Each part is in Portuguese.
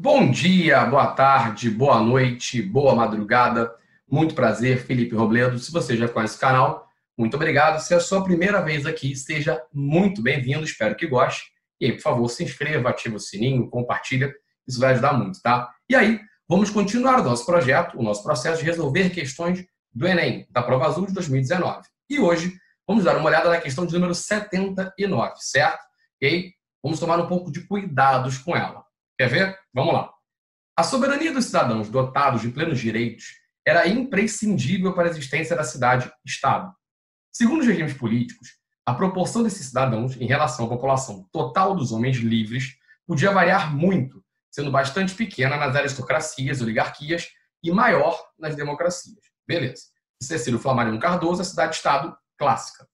Bom dia, boa tarde, boa noite, boa madrugada. Muito prazer, Felipe Robledo. Se você já conhece o canal, muito obrigado. Se é a sua primeira vez aqui, seja muito bem-vindo. Espero que goste. E aí, por favor, se inscreva, ativa o sininho, compartilha. Isso vai ajudar muito, tá? E aí, vamos continuar o nosso projeto, o nosso processo de resolver questões do Enem, da Prova Azul de 2019. E hoje, vamos dar uma olhada na questão de número 79, certo? E aí, vamos tomar um pouco de cuidados com ela. Quer ver? Vamos lá. A soberania dos cidadãos dotados de plenos direitos era imprescindível para a existência da cidade-estado. Segundo os regimes políticos, a proporção desses cidadãos em relação à população total dos homens livres podia variar muito, sendo bastante pequena nas aristocracias, oligarquias e maior nas democracias. Beleza. Cecílio Flammarion Cardoso, a cidade-estado clássica.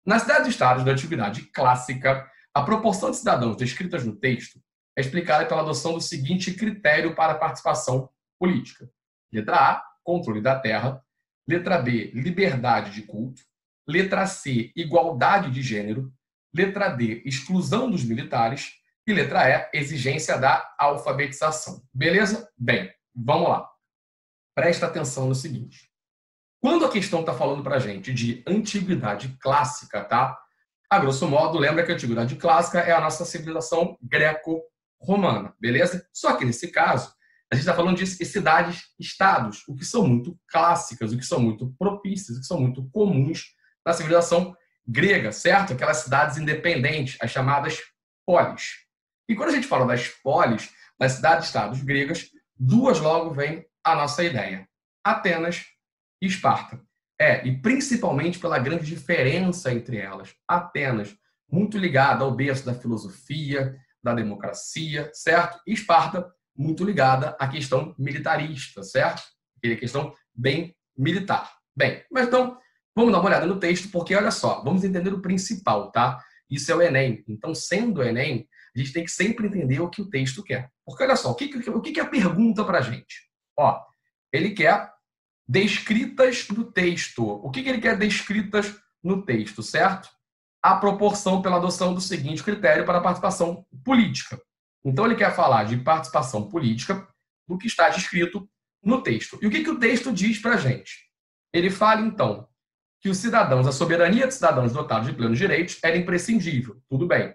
Nas cidades-estados da antiguidade clássica, a proporção de cidadãos descritas no texto é explicada pela adoção do seguinte critério para a participação política. Letra A, controle da terra. Letra B, liberdade de culto. Letra C, igualdade de gênero. Letra D, exclusão dos militares. E letra E, exigência da alfabetização. Beleza? Bem, vamos lá. Presta atenção no seguinte. Quando a questão está falando para a gente de antiguidade clássica, tá? A grosso modo, lembra que a antiguidade clássica é a nossa civilização greco-romana, beleza? Só que nesse caso, a gente está falando de cidades-estados, o que são muito clássicas, o que são muito propícias, o que são muito comuns na civilização grega, certo? Aquelas cidades independentes, as chamadas polis. E quando a gente fala das polis, das cidades-estados gregas, duas logo vem a nossa ideia: Atenas e Esparta. E principalmente pela grande diferença entre elas. Atenas, muito ligada ao berço da filosofia, da democracia, certo? E Esparta, muito ligada à questão militarista, certo? Aquela questão bem militar. Bem, mas então, vamos dar uma olhada no texto, porque olha só, vamos entender o principal, tá? Isso é o Enem. Então, sendo o Enem, a gente tem que sempre entender o que o texto quer. Porque olha só, o que é a pergunta pra gente? Ó, ele quer descritas no texto. O que ele quer descritas no texto, certo? A proporção pela adoção do seguinte critério para a participação política. Então, ele quer falar de participação política do que está descrito no texto. E o que o texto diz para a gente? Ele fala, então, que os cidadãos, a soberania dos cidadãos dotados de plenos direitos era imprescindível. Tudo bem.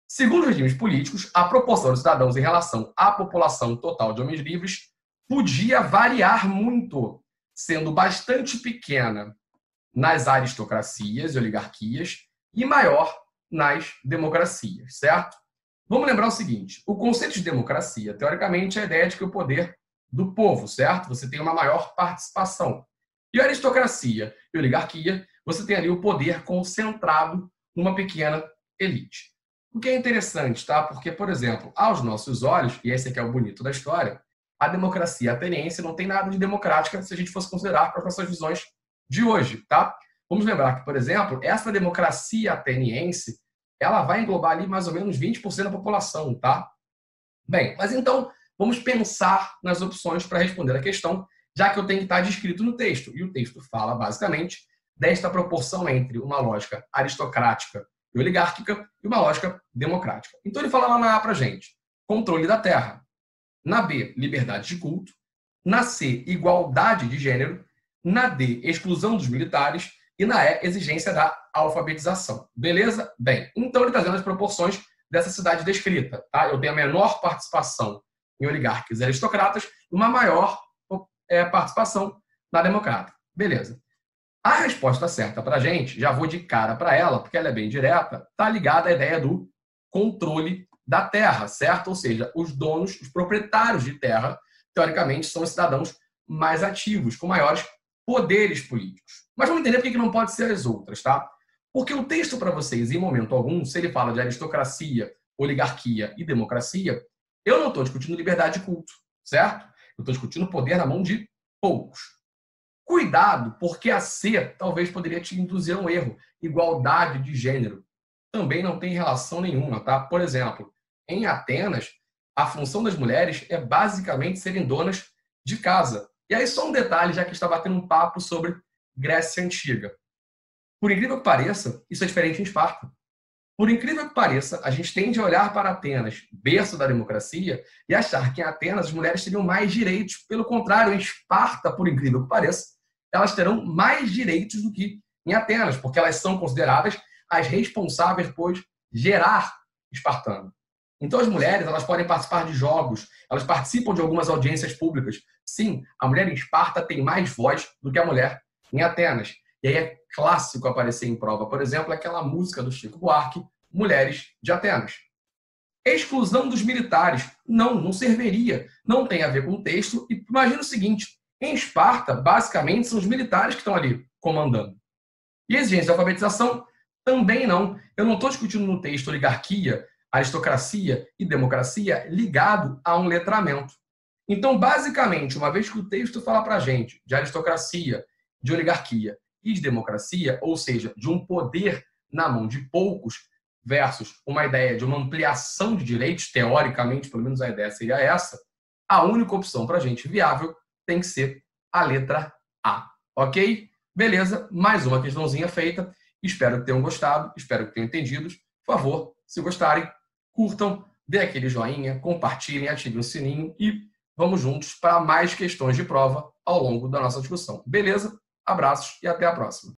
Segundo os regimes políticos, a proporção de cidadãos em relação à população total de homens livres podia variar muito, sendo bastante pequena nas aristocracias e oligarquias e maior nas democracias, certo? Vamos lembrar o seguinte: o conceito de democracia, teoricamente, é a ideia de que o poder do povo, certo? Você tem uma maior participação. E a aristocracia e oligarquia, você tem ali o poder concentrado numa pequena elite. O que é interessante, tá? Porque, por exemplo, aos nossos olhos, e esse aqui é o bonito da história, a democracia ateniense não tem nada de democrática se a gente fosse considerar para as nossas visões de hoje, tá? Vamos lembrar que, por exemplo, essa democracia ateniense, ela vai englobar ali mais ou menos 20% da população, tá? Bem, mas então, vamos pensar nas opções para responder a questão, já que eu tenho que estar descrito no texto. E o texto fala, basicamente, desta proporção entre uma lógica aristocrática e oligárquica e uma lógica democrática. Então, ele fala lá na A para a gente: controle da terra. Na B, liberdade de culto. Na C, igualdade de gênero. Na D, exclusão dos militares. E na E, exigência da alfabetização. Beleza? Bem, então ele está dando as proporções dessa cidade descrita. Tá? Eu tenho a menor participação em oligarcas e aristocratas e uma maior participação na democrata. Beleza. A resposta certa para a gente, já vou de cara para ela, porque ela é bem direta, está ligada à ideia do controle da terra, certo? Ou seja, os donos, os proprietários de terra, teoricamente, são os cidadãos mais ativos, com maiores poderes políticos. Mas vamos entender por que não pode ser as outras, tá? Porque o texto para vocês, em momento algum, se ele fala de aristocracia, oligarquia e democracia, eu não estou discutindo liberdade de culto, certo? Eu estou discutindo poder na mão de poucos. Cuidado, porque a C talvez poderia te induzir a um erro. Igualdade de gênero. Também não tem relação nenhuma, tá? Por exemplo, em Atenas, a função das mulheres é basicamente serem donas de casa. E aí só um detalhe, já que está batendo um papo sobre Grécia Antiga. Por incrível que pareça, isso é diferente em Esparta. Por incrível que pareça, a gente tende a olhar para Atenas, berço da democracia, e achar que em Atenas as mulheres teriam mais direitos. Pelo contrário, em Esparta, por incrível que pareça, elas terão mais direitos do que em Atenas, porque elas são consideradas as responsáveis por gerar espartano. Então, as mulheres elas podem participar de jogos, elas participam de algumas audiências públicas. Sim, a mulher em Esparta tem mais voz do que a mulher em Atenas. E aí é clássico aparecer em prova, por exemplo, aquela música do Chico Buarque, Mulheres de Atenas. Exclusão dos militares. Não serviria. Não tem a ver com o texto. E imagina o seguinte, em Esparta, basicamente, são os militares que estão ali comandando. E exigência de alfabetização? Também não. Eu não estou discutindo no texto oligarquia, aristocracia e democracia ligado a um letramento. Então, basicamente, uma vez que o texto fala para a gente de aristocracia, de oligarquia e de democracia, ou seja, de um poder na mão de poucos versus uma ideia de uma ampliação de direitos, teoricamente, pelo menos a ideia seria essa, a única opção para a gente viável tem que ser a letra A. Ok? Beleza, mais uma questãozinha feita. Espero que tenham gostado, espero que tenham entendido. Por favor, se gostarem, curtam, dê aquele joinha, compartilhem, ativem o sininho e vamos juntos para mais questões de prova ao longo da nossa discussão. Beleza? Abraços e até a próxima.